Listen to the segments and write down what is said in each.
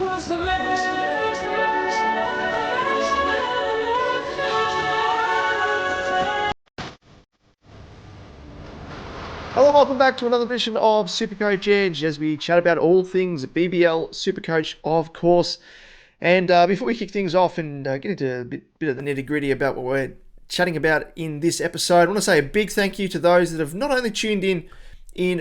across the land. Hello, welcome back to another edition of SuperCoach Edge as we chat about all things BBL SuperCoach, of course. And before we kick things off and get into a bit of the nitty-gritty about what we're chatting about in this episode, I want to say a big thank you to those that have not only tuned in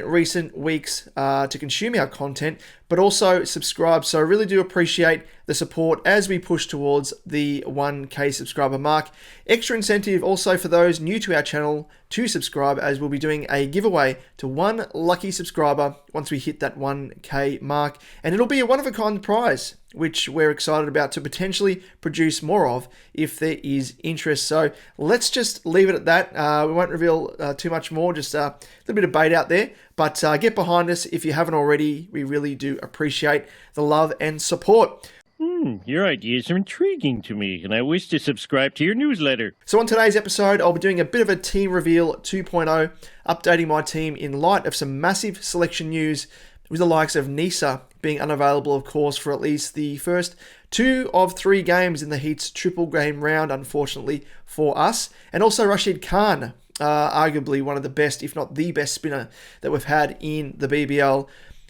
recent weeks to consume our content, but also subscribe. So I really do appreciate the support as we push towards the 1K subscriber mark. Extra incentive also for those new to our channel to subscribe, as we'll be doing a giveaway to one lucky subscriber once we hit that 1K mark. And it'll be a one-of-a-kind prize, which we're excited about to potentially produce more of if there is interest. So let's just leave it at that. We won't reveal too much more, just a little bit of bait out there. But get behind us if you haven't already. We really do appreciate the love and support. Your ideas are intriguing to me, and I wish to subscribe to your newsletter. So on today's episode, I'll be doing a bit of a team reveal 2.0, updating my team in light of some massive selection news with the likes of Neser being unavailable, of course, for at least the first 2 of 3 games in the Heat's triple game round, unfortunately for us. And also Rashid Khan, arguably one of the best, if not the best spinner that we've had in the BBL,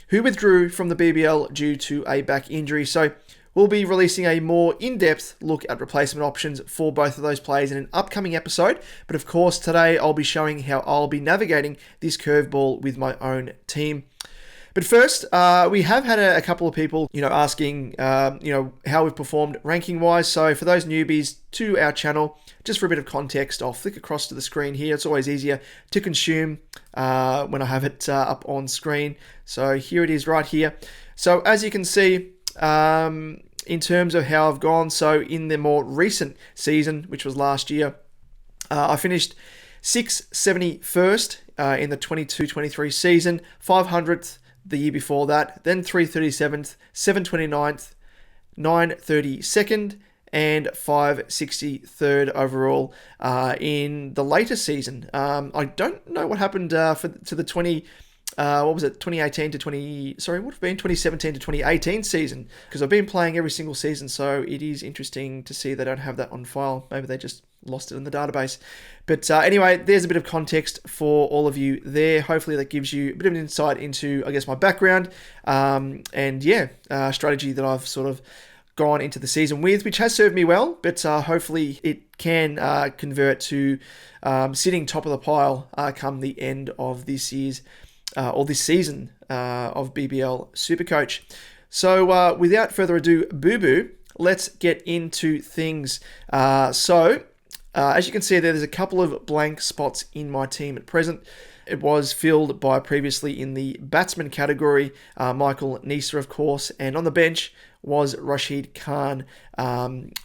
who withdrew from the BBL due to a back injury. So we'll be releasing a more in-depth look at replacement options for both of those players in an upcoming episode. But of course, today I'll be showing how I'll be navigating this curveball with my own team. But first, we have had a couple of people, asking, how we've performed ranking-wise. So for those newbies to our channel, just for a bit of context, I'll flick across to the screen here. It's always easier to consume when I have it up on screen. So here it is right here. So as you can see, in terms of how I've gone, so in the more recent season, which was last year, I finished 671st in the 22-23 season, 500th the year before that, then 337th, 729th, 932nd, and 563rd overall in the later season. I don't know what happened to the 2018 to 2017 to 2018 season, because I've been playing every single season, so it is interesting to see they don't have that on file. Maybe they just lost it in the database. But anyway, there's a bit of context for all of you there. Hopefully that gives you a bit of an insight into, I guess, my background strategy that I've sort of gone into the season with, which has served me well, but hopefully it can convert to sitting top of the pile come the end of this year's or this season of BBL SuperCoach. So without further ado, boo-boo, let's get into things. As you can see there's a couple of blank spots in my team at present. It was filled by previously in the batsman category, Michael Neser, of course, and on the bench was Rashid Khan.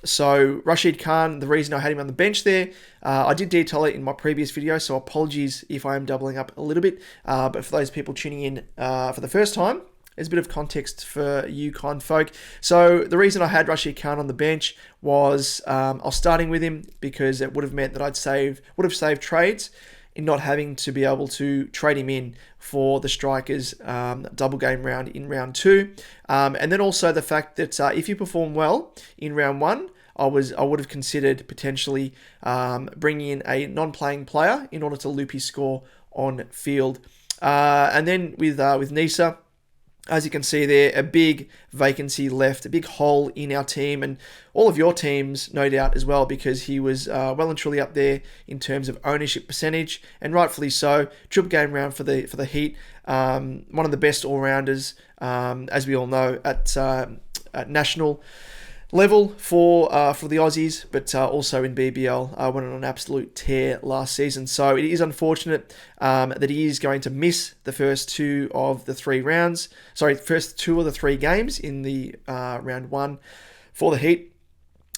So Rashid Khan, the reason I had him on the bench there, I did detail it in my previous video, so apologies if I am doubling up a little bit. But for those people tuning in for the first time, there's a bit of context for you kind folk. So the reason I had Rashid Khan on the bench was I was starting with him because it would have meant that would have saved trades in not having to be able to trade him in for the Strikers double game round in round 2. And then also the fact that if you perform well in round 1, I would have considered potentially bringing in a non-playing player in order to loop his score on field. And then with Neser, as you can see there, a big vacancy left, a big hole in our team, and all of your teams, no doubt, as well, because he was well and truly up there in terms of ownership percentage, and rightfully so. Triple game round for the Heat, one of the best all-rounders, as we all know, at national level for the Aussies, but also in BBL, went on an absolute tear last season. So it is unfortunate that he is going to miss the first 2 of the 3 games in the round 1 for the Heat.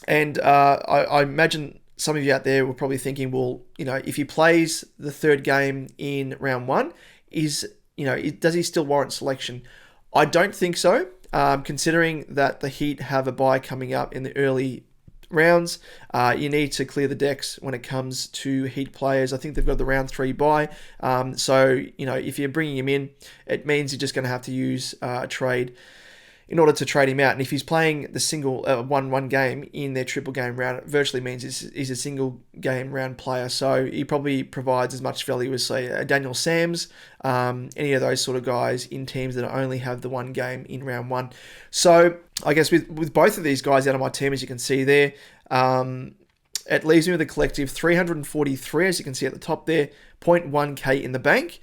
And I imagine some of you out there were probably thinking, well, if he plays the 3rd game in round 1, does he still warrant selection? I don't think so. Considering that the Heat have a bye coming up in the early rounds, you need to clear the decks when it comes to Heat players. I think they've got the round 3 bye. So, if you're bringing him in, it means you're just going to have to use a trade in order to trade him out. And if he's playing the single one game in their triple game round, it virtually means he's a single game round player. So he probably provides as much value as, say, Daniel Sams, any of those sort of guys in teams that only have the one game in round one. So I guess with both of these guys out of my team, as you can see there, it leaves me with a collective 343, as you can see at the top there, 0.1k in the bank.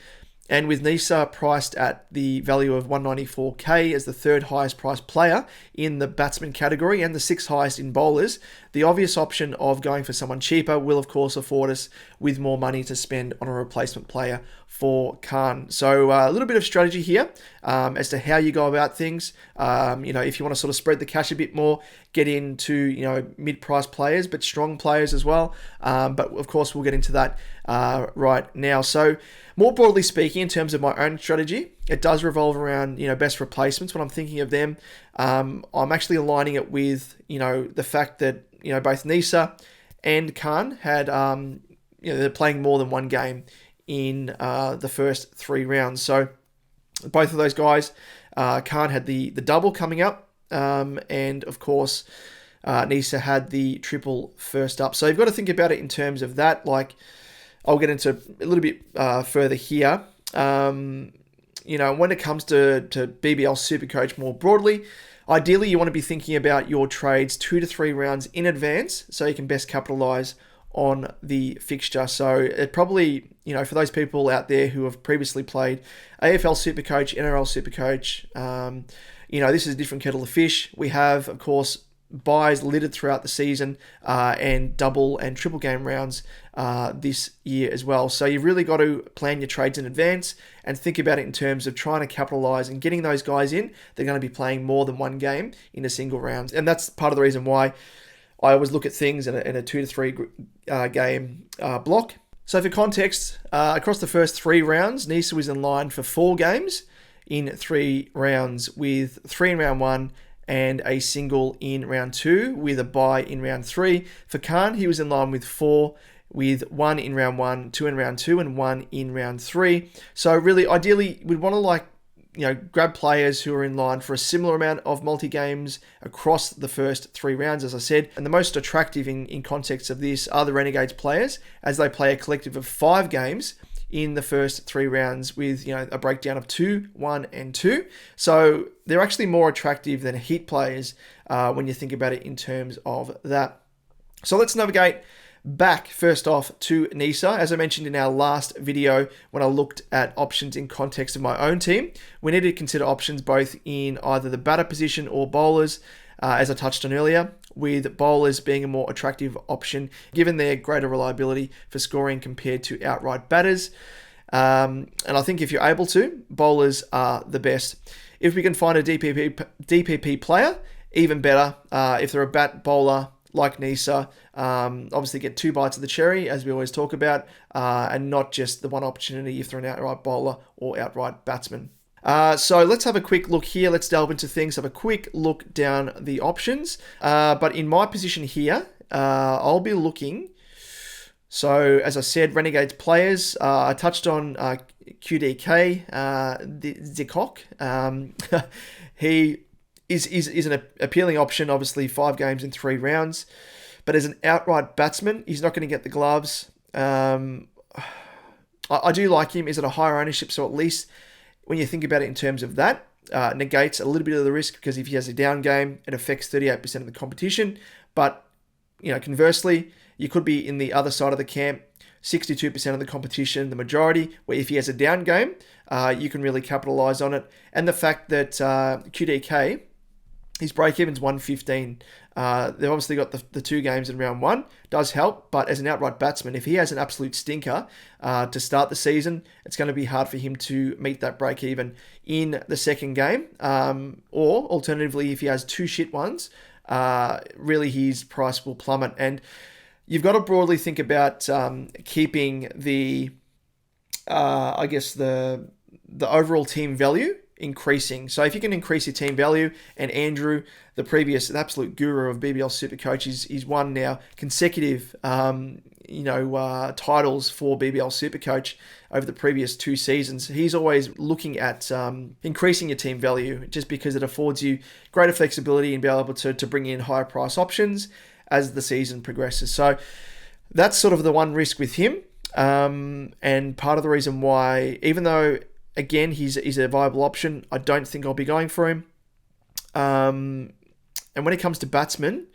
And with Neser priced at the value of 194k as the third highest priced player in the batsman category and the sixth highest in bowlers, the obvious option of going for someone cheaper will of course afford us with more money to spend on a replacement player for Khan. So a little bit of strategy here as to how you go about things. If you want to sort of spread the cash a bit more, get into mid-price players, but strong players as well. But of course, we'll get into that right now. So more broadly speaking, in terms of my own strategy, it does revolve around best replacements when I'm thinking of them. I'm actually aligning it with the fact that both Neser and Khan had they're playing more than one game in the first 3 rounds. So both of those guys, Khan had the double coming up, and of course Neser had the triple first up. So you've got to think about it in terms of that. Like, I'll get into a little bit further here. When it comes to BBL SuperCoach more broadly, ideally you want to be thinking about your trades 2 to 3 rounds in advance so you can best capitalize on the fixture. So it probably, for those people out there who have previously played AFL SuperCoach, NRL SuperCoach, this is a different kettle of fish. We have, of course, buys littered throughout the season and double and triple game rounds this year as well. So you've really got to plan your trades in advance and think about it in terms of trying to capitalize and getting those guys in. They're going to be playing more than one game in a single round. And that's part of the reason why I always look at things in a 2 to 3 game block. So for context, across the first 3 rounds, Neser was in line for 4 games in 3 rounds, with 3 in round 1 and a single in round 2 with a bye in round 3. For Khan, he was in line with 4, with 1 in round 1, 2 in round 2, and 1 in round 3. So really, ideally, we'd want to grab players who are in line for a similar amount of multi-games across the first 3 rounds, as I said. And the most attractive in context of this are the Renegades players, as they play a collective of 5 games in the first 3 rounds with a breakdown of 2, 1, and 2. So they're actually more attractive than Heat players when you think about it in terms of that. So let's navigate back first off to Neser. As I mentioned in our last video when I looked at options in context of my own team, we need to consider options both in either the batter position or bowlers, as I touched on earlier, with bowlers being a more attractive option given their greater reliability for scoring compared to outright batters. And I think if you're able to, bowlers are the best. If we can find a DPP player, even better. If they're a bat bowler like Neser, obviously get 2 bites of the cherry, as we always talk about, and not just the one opportunity if they're an outright bowler or outright batsman. So let's have a quick look here. Let's delve into things, have a quick look down the options. But in my position here, I'll be looking. So as I said, Renegades players, I touched on QDK, Zikok. He is an appealing option, obviously 5 games in 3 rounds. But as an outright batsman, he's not going to get the gloves. I do like him. He's at a higher ownership, so at least when you think about it in terms of that, negates a little bit of the risk, because if he has a down game, it affects 38% of the competition. But conversely, you could be in the other side of the camp, 62% of the competition, the majority, where if he has a down game, you can really capitalize on it. And the fact that QDK, his break-even's 115. They've obviously got the 2 games in round 1, does help, but as an outright batsman, if he has an absolute stinker to start the season, it's going to be hard for him to meet that break-even in the second game. Or alternatively, if he has 2 shit ones, really his price will plummet. And you've got to broadly think about keeping the overall team value increasing. So if you can increase your team value, and Andrew, the absolute guru of BBL SuperCoach, he's won now consecutive titles for BBL SuperCoach over the previous 2 seasons. He's always looking at increasing your team value, just because it affords you greater flexibility and be able to bring in higher price options as the season progresses. So that's sort of the one risk with him. And part of the reason why, even though, again, he's a viable option, I don't think I'll be going for him. And when it comes to batsmen,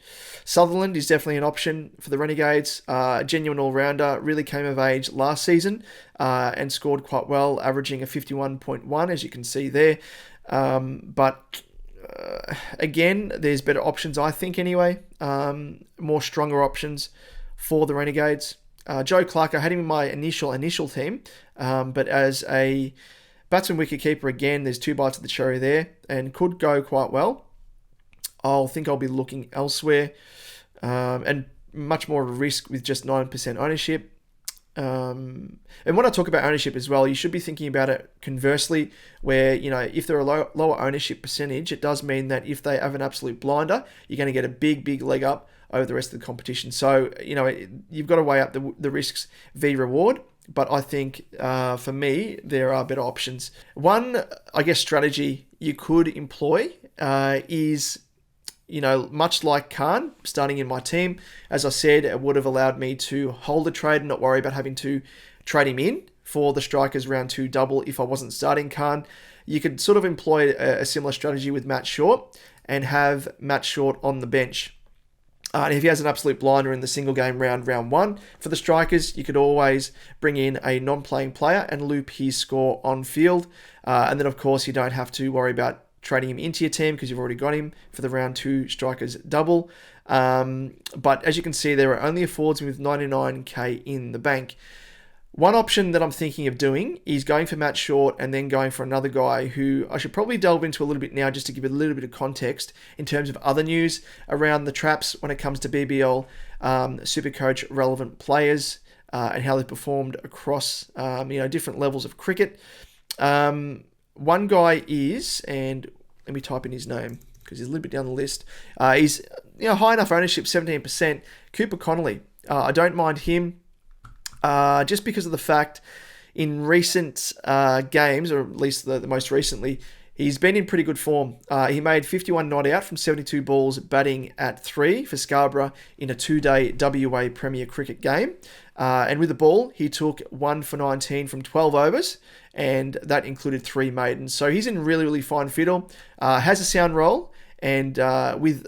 Sutherland is definitely an option for the Renegades. A genuine all-rounder, really came of age last season and scored quite well, averaging a 51.1, as you can see there. But again, there's better options, I think, anyway. More stronger options for the Renegades. Joe Clark, I had him in my initial team, but as a batsman wicketkeeper, again, there's 2 bites of the cherry there and could go quite well. I'll be looking elsewhere, and much more of a risk with just 9% ownership. And when I talk about ownership as well, you should be thinking about it conversely, where, if they're a lower ownership percentage, it does mean that if they have an absolute blinder, you're going to get a big leg up over the rest of the competition. So, you've got to weigh up the risks v reward. But I think, for me, there are better options. One, I guess, strategy you could employ is, much like Khan, starting in my team. As I said, it would have allowed me to hold a trade and not worry about having to trade him in for the strikers round 2 double if I wasn't starting Khan. You could sort of employ a similar strategy with Matt Short and have Matt Short on the bench. And if he has an absolute blinder in the single game round 1 for the strikers, you could always bring in a non-playing player and loop his score on field. And then, of course, you don't have to worry about trading him into your team because you've already got him for the round 2 strikers double. But as you can see, there are only affords me with 99k in the bank. One option that I'm thinking of doing is going for Matt Short and then going for another guy who I should probably delve into a little bit now, just to give it a little bit of context in terms of other news around the traps when it comes to BBL SuperCoach relevant players and how they've performed across different levels of cricket. One guy is, and let me type in his name because he's a little bit down the list. He's high enough ownership, 17%. Cooper Connolly. I don't mind him. Just because of the fact in recent games, or at least the most recently, he's been in pretty good form. He made 51 not out from 72 balls batting at 3 for Scarborough in a 2-day WA Premier Cricket game. And with the ball, he took 1 for 19 from 12 overs, and that included 3 maidens. So he's in really fine fiddle, has a sound roll, and with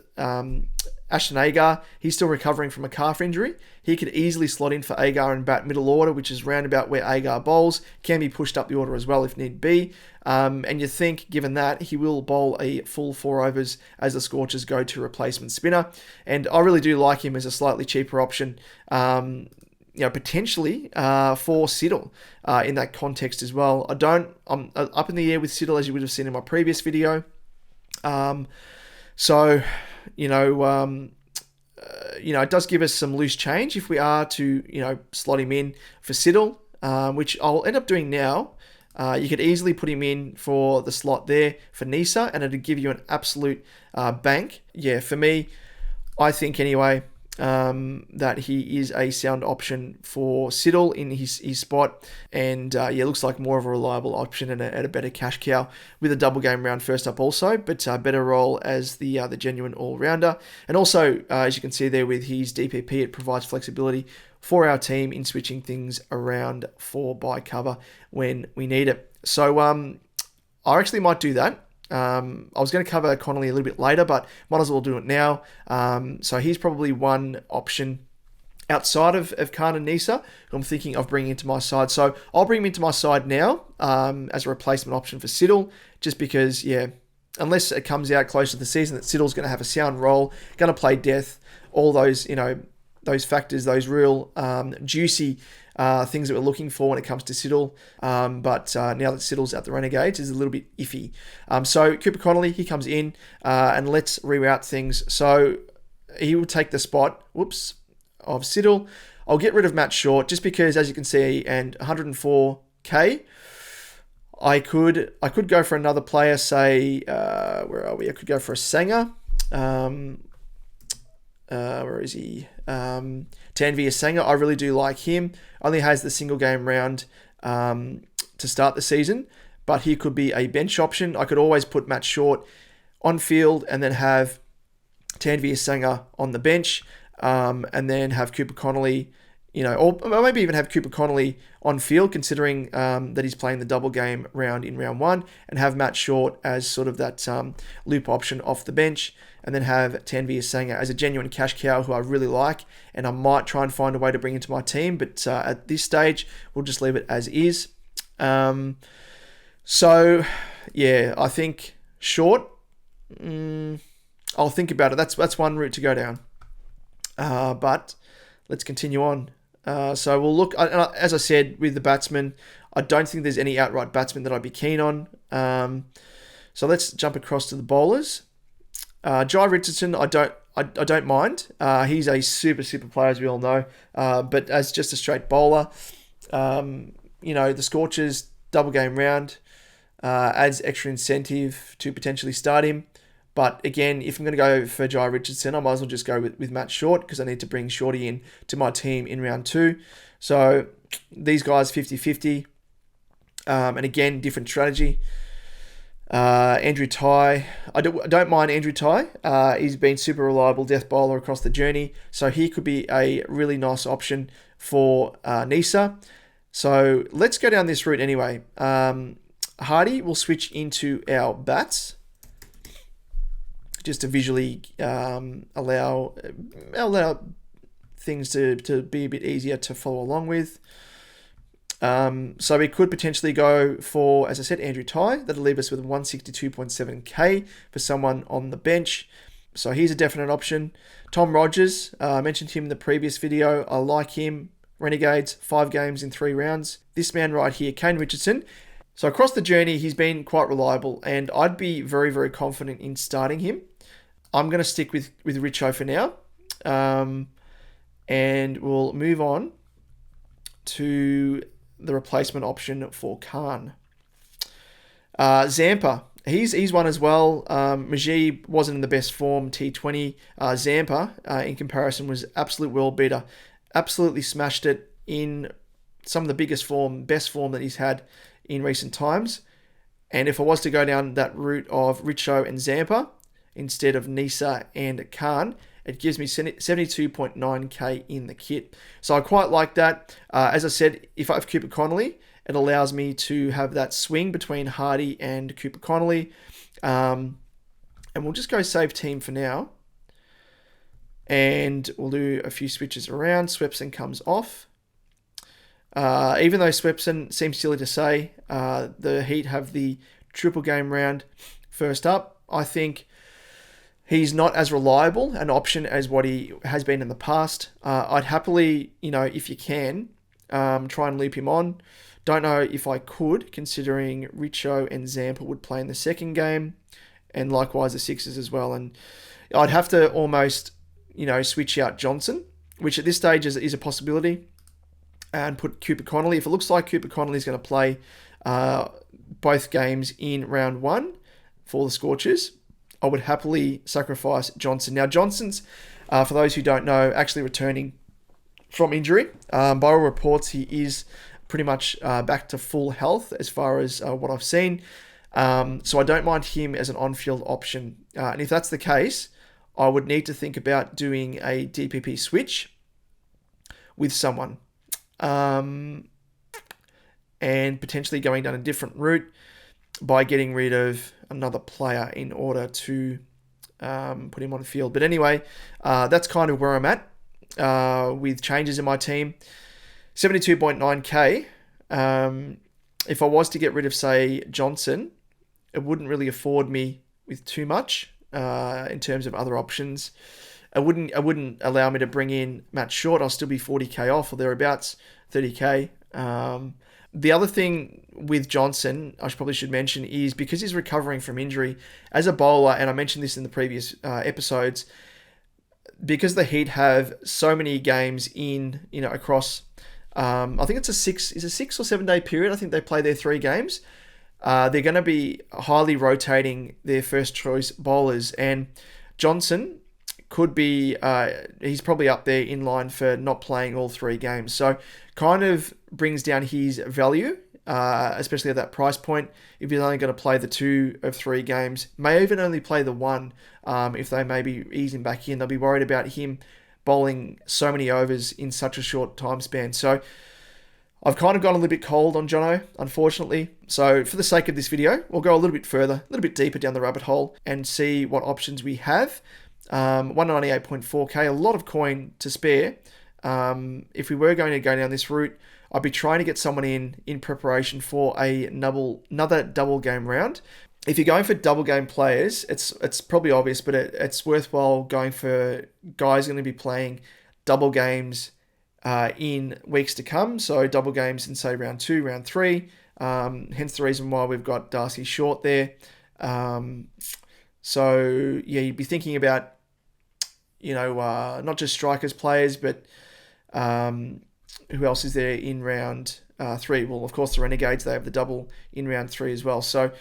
Ashton Agar, he's still recovering from a calf injury. He could easily slot in for Agar and bat middle order, which is roundabout where Agar bowls. Can be pushed up the order as well if need be. And you think, given that, he will bowl a full 4 overs as the Scorchers go to replacement spinner. And I really do like him as a slightly cheaper option, potentially for Siddle in that context as well. I'm up in the air with Siddle, as you would have seen in my previous video. It does give us some loose change if we are to, slot him in for Siddle, which I'll end up doing now. You could easily put him in for the slot there for Neser, and it'd give you an absolute bank. Yeah, for me, I think anyway, that he is a sound option for Siddle in his spot, and looks like more of a reliable option and at a better cash cow with a double game round first up also, but better role as the genuine all-rounder. And also, as you can see there with his DPP, it provides flexibility for our team in switching things around for buy cover when we need it. So I actually might do that. I was going to cover Connolly a little bit later, but might as well do it now. So he's probably one option outside of Khan and Neser who I'm thinking of bringing into my side. So I'll bring him into my side now as a replacement option for Siddle, just because, unless it comes out close to the season that Siddle's going to have a sound role, going to play death, all those, those factors, those real juicy things that we're looking for when it comes to Siddle. But now that Siddle's at the Renegades, is a little bit iffy. So Cooper Connolly, he comes in, and let's reroute things. So he will take the spot, of Siddle. I'll get rid of Matt Short, just because, as you can see, and 104k, I could go for another player, say, where are we? I could go for a Sanger. Where is he? Tanvir Sanger. I really do like him. Only has the single game round to start the season, but he could be a bench option. I could always put Matt Short on field and then have Tanvir Sanger on the bench, and then have Cooper Connolly, or maybe even have Cooper Connolly on field, considering that he's playing the double game round in round one, and have Matt Short as sort of that loop option off the bench, and then have Tanvir Sanger as a genuine cash cow who I really like, and I might try and find a way to bring into my team, but at this stage, we'll just leave it as is. So, yeah, I think Short, I'll think about it. That's one route to go down. But let's continue on. So we'll look, as I said, with the batsmen, I don't think there's any outright batsmen that I'd be keen on. So let's jump across to the bowlers. Jai Richardson, I don't mind. He's a super player, as we all know. But as just a straight bowler, the Scorchers double game round adds extra incentive to potentially start him. But again, if I'm going to go for Jai Richardson, I might as well just go with Matt Short, because I need to bring Shorty in to my team in round 2. So these guys 50-50. And again, different strategy. Andrew Tye. I don't mind Andrew Tye. He's been super reliable death bowler across the journey. So he could be a really nice option for Neser. So let's go down this route anyway. Hardy will switch into our bats, just to visually allow things to be a bit easier to follow along with. So we could potentially go for, as I said, Andrew Tye. That'll leave us with 162.7k for someone on the bench. So he's a definite option. Tom Rogers, I mentioned him in the previous video. I like him. Renegades, 5 games in 3 rounds. This man right here, Kane Richardson. So across the journey, he's been quite reliable, and I'd be very confident in starting him. I'm going to stick with Richo for now. And we'll move on to the replacement option for Khan. Zampa, he's one as well. Majid wasn't in the best form, T20. Zampa, in comparison, was absolute world beater. Absolutely smashed it in some of the best form that he's had in recent times. And if I was to go down that route of Richo and Zampa instead of Neser and Khan, it gives me 72.9k in the kit. So I quite like that. As I said, if I have Cooper Connolly, it allows me to have that swing between Hardy and Cooper Connolly. And we'll just go save team for now. And we'll do a few switches around. Swepson comes off. Even though Swepson seems silly to say, the Heat have the triple game round first up. I think he's not as reliable an option as what he has been in the past. I'd happily, if you can, try and loop him on. Don't know if I could, considering Richo and Zampa would play in the second game, and likewise the Sixers as well. And I'd have to almost, switch out Johnson, which at this stage is a possibility, and put Cooper Connolly. If it looks like Cooper Connolly is going to play both games in round 1 for the Scorchers, I would happily sacrifice Johnson. Now, Johnson's, for those who don't know, actually returning from injury. By all reports, he is pretty much back to full health as far as what I've seen. So I don't mind him as an on-field option. And if that's the case, I would need to think about doing a DPP switch with someone. And potentially going down a different route by getting rid of another player in order to put him on the field. But anyway, that's kind of where I'm at with changes in my team. 72.9k. If I was to get rid of, say, Johnson, it wouldn't really afford me with too much in terms of other options. It wouldn't allow me to bring in Matt Short. I'll still be 40k off or thereabouts, 30k. The other thing with Johnson, I probably should mention, is because he's recovering from injury as a bowler, and I mentioned this in the previous episodes, because the Heat have so many games in, across, I think it's a 6 or 7 day period. I think they play their 3 games. they're going to be highly rotating their first choice bowlers, and Johnson could be, he's probably up there in line for not playing all 3 games. So kind of brings down his value, especially at that price point. If he's only going to play the 2 of 3 games, may even only play the 1 if they maybe ease him back in. They'll be worried about him bowling so many overs in such a short time span. So I've kind of gone a little bit cold on Jono, unfortunately. So for the sake of this video, we'll go a little bit further, a little bit deeper down the rabbit hole and see what options we have. 198.4k, a lot of coin to spare. If we were going to go down this route, I'd be trying to get someone in preparation for another double game round. If you're going for double game players, it's probably obvious, but it's worthwhile going for guys going to be playing double games in weeks to come. So double games in, say, round 2, round 3. Hence the reason why we've got Darcy Short there. So yeah, you'd be thinking about, not just strikers players, but who else is there in round 3? Well, of course, the Renegades, they have the double in round 3 as well. So,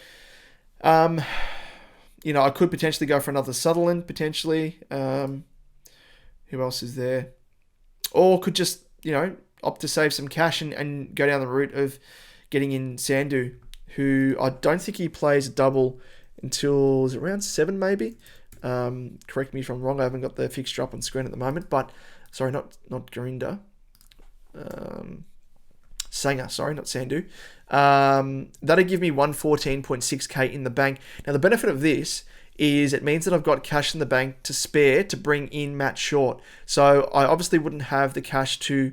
I could potentially go for another Sutherland, potentially. Who else is there? Or could just, opt to save some cash and go down the route of getting in Sandhu, who I don't think he plays a double until, is it round 7 maybe? Correct me if I'm wrong, I haven't got the fixture up on screen at the moment, but, sorry, not Gurinder. Sanger, sorry, not Sandhu. That'll give me 114.6k in the bank. Now, the benefit of this is it means that I've got cash in the bank to spare to bring in Matt Short. So I obviously wouldn't have the cash to,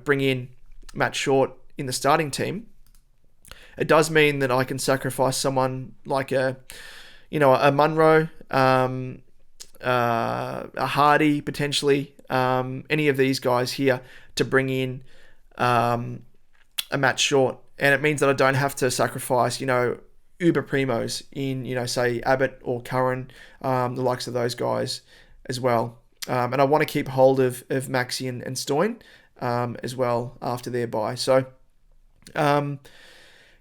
bring in Matt Short in the starting team. It does mean that I can sacrifice someone like a Munro, a Hardy potentially, any of these guys here to bring in a Matt Short. And it means that I don't have to sacrifice, uber primos in, say, Abbott or Curran, the likes of those guys as well. And I want to keep hold of Maxi and Stoyne as well after their bye. So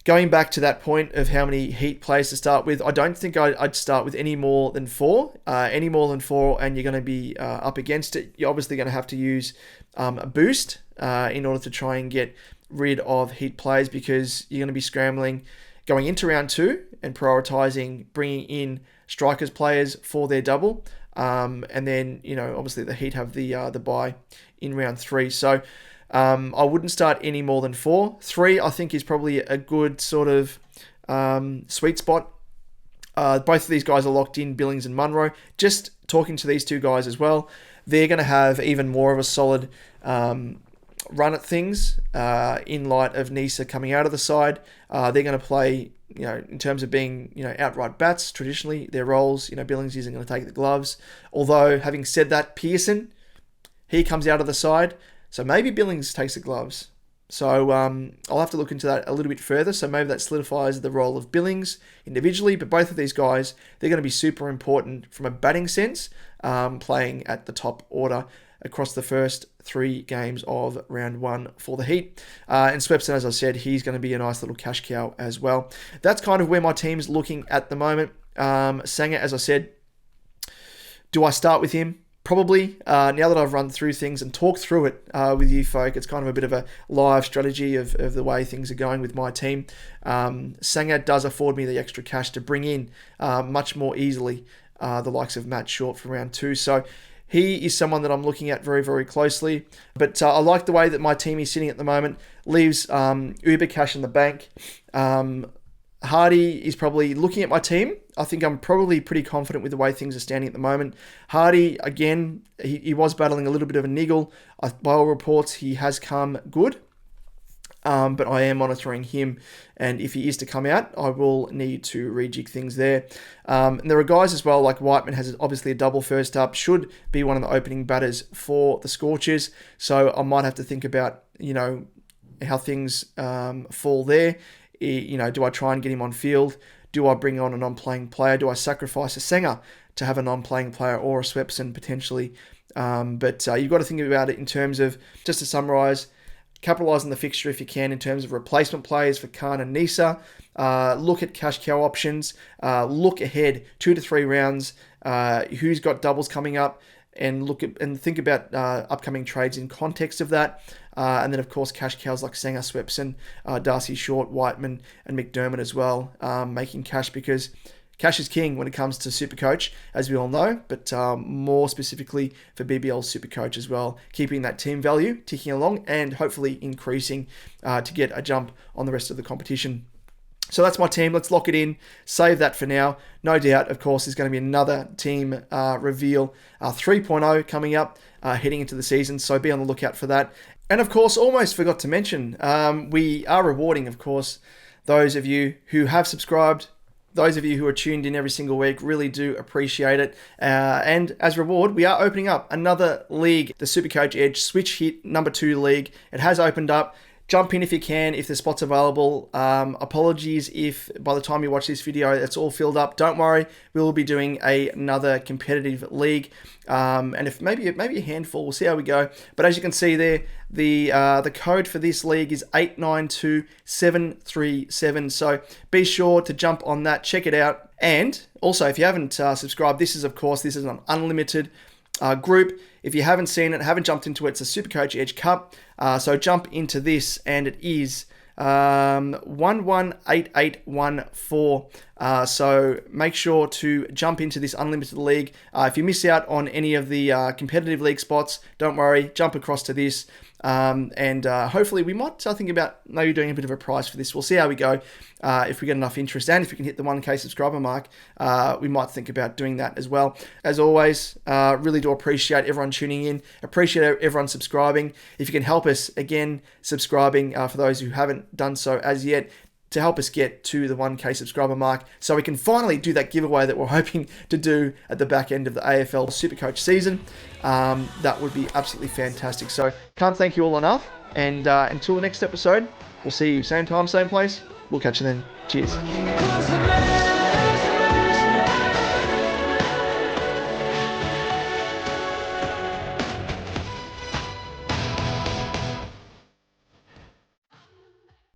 going back to that point of how many Heat players to start with, I don't think I'd start with any more than 4. Any more than 4 and you're going to be up against it. You're obviously going to have to use a boost in order to try and get rid of Heat players, because you're going to be scrambling going into round 2 and prioritizing bringing in strikers players for their double. And then, obviously the Heat have the bye in round 3. So I wouldn't start any more than 4. 3, I think, is probably a good sort of sweet spot. Both of these guys are locked in, Billings and Munro. Just talking to these 2 guys as well, they're going to have even more of a solid run at things in light of Neser coming out of the side. They're going to play, in terms of being, outright bats, traditionally, their roles. Billings isn't going to take the gloves. Although, having said that, Pearson, he comes out of the side. So maybe Billings takes the gloves. So I'll have to look into that a little bit further. So maybe that solidifies the role of Billings individually. But both of these guys, they're going to be super important from a batting sense, playing at the top order across the first 3 games of round 1 for the Heat. And Swepson, as I said, he's going to be a nice little cash cow as well. That's kind of where my team's looking at the moment. Sanger, as I said, do I start with him? Probably. Now that I've run through things and talked through it with you folk, it's kind of a bit of a live strategy of the way things are going with my team. Sanger does afford me the extra cash to bring in much more easily the likes of Matt Short for round 2. So he is someone that I'm looking at very, very closely. But I like the way that my team is sitting at the moment. Leaves uber cash in the bank. Hardy is probably looking at my team. I think I'm probably pretty confident with the way things are standing at the moment. Hardy, again, he was battling a little bit of a niggle. By all reports, he has come good. But I am monitoring him, and if he is to come out, I will need to rejig things there. And there are guys as well, like Whiteman has obviously a double first up, should be one of the opening batters for the Scorchers, so I might have to think about, how things fall there. Do I try and get him on field? Do I bring on a non-playing player? Do I sacrifice a Sanger to have a non-playing player, or a Swepson potentially? But you've got to think about it in terms of, just to summarise, capitalise on the fixture if you can in terms of replacement players for Khan and Neser. Look at cash cow options. Look ahead 2 to 3 rounds. Who's got doubles coming up, and look at and think about upcoming trades in context of that. And then, of course, cash cows like Sanger, Swepson, Darcy Short, Whiteman, and McDermott as well, making cash, because cash is king when it comes to SuperCoach, as we all know, but more specifically for BBL SuperCoach as well, keeping that team value ticking along and hopefully increasing to get a jump on the rest of the competition. So that's my team. Let's lock it in. Save that for now. No doubt, of course, there's going to be another team reveal 3.0 coming up heading into the season. So be on the lookout for that. And of course, almost forgot to mention, we are rewarding, of course, those of you who have subscribed. Those of you who are tuned in every single week, really do appreciate it. And as reward, we are opening up another league, the SuperCoach Edge Switch Hit number 2 league. It has opened up. Jump in if you can, if the spot's available. Apologies if by the time you watch this video, it's all filled up. Don't worry, we will be doing another competitive league. And if maybe a handful, we'll see how we go. But as you can see there, the code for this league is 892737. So be sure to jump on that, check it out. And also, if you haven't subscribed, this is an unlimited group. If you haven't seen it, haven't jumped into it, it's a SuperCoach Edge Cup. So jump into this, and it is 118814. So make sure to jump into this unlimited league. If you miss out on any of the competitive league spots, don't worry, jump across to this. And hopefully we might think about maybe doing a bit of a prize for this. We'll see how we go. If we get enough interest, and if we can hit the 1K subscriber mark, we might think about doing that as well. As always, really do appreciate everyone tuning in. Appreciate everyone subscribing. If you can help us, again, subscribing for those who haven't done so as yet, to help us get to the 1K subscriber mark, so we can finally do that giveaway that we're hoping to do at the back end of the AFL SuperCoach season. That would be absolutely fantastic. So can't thank you all enough. And until the next episode, we'll see you same time, same place. We'll catch you then. Cheers.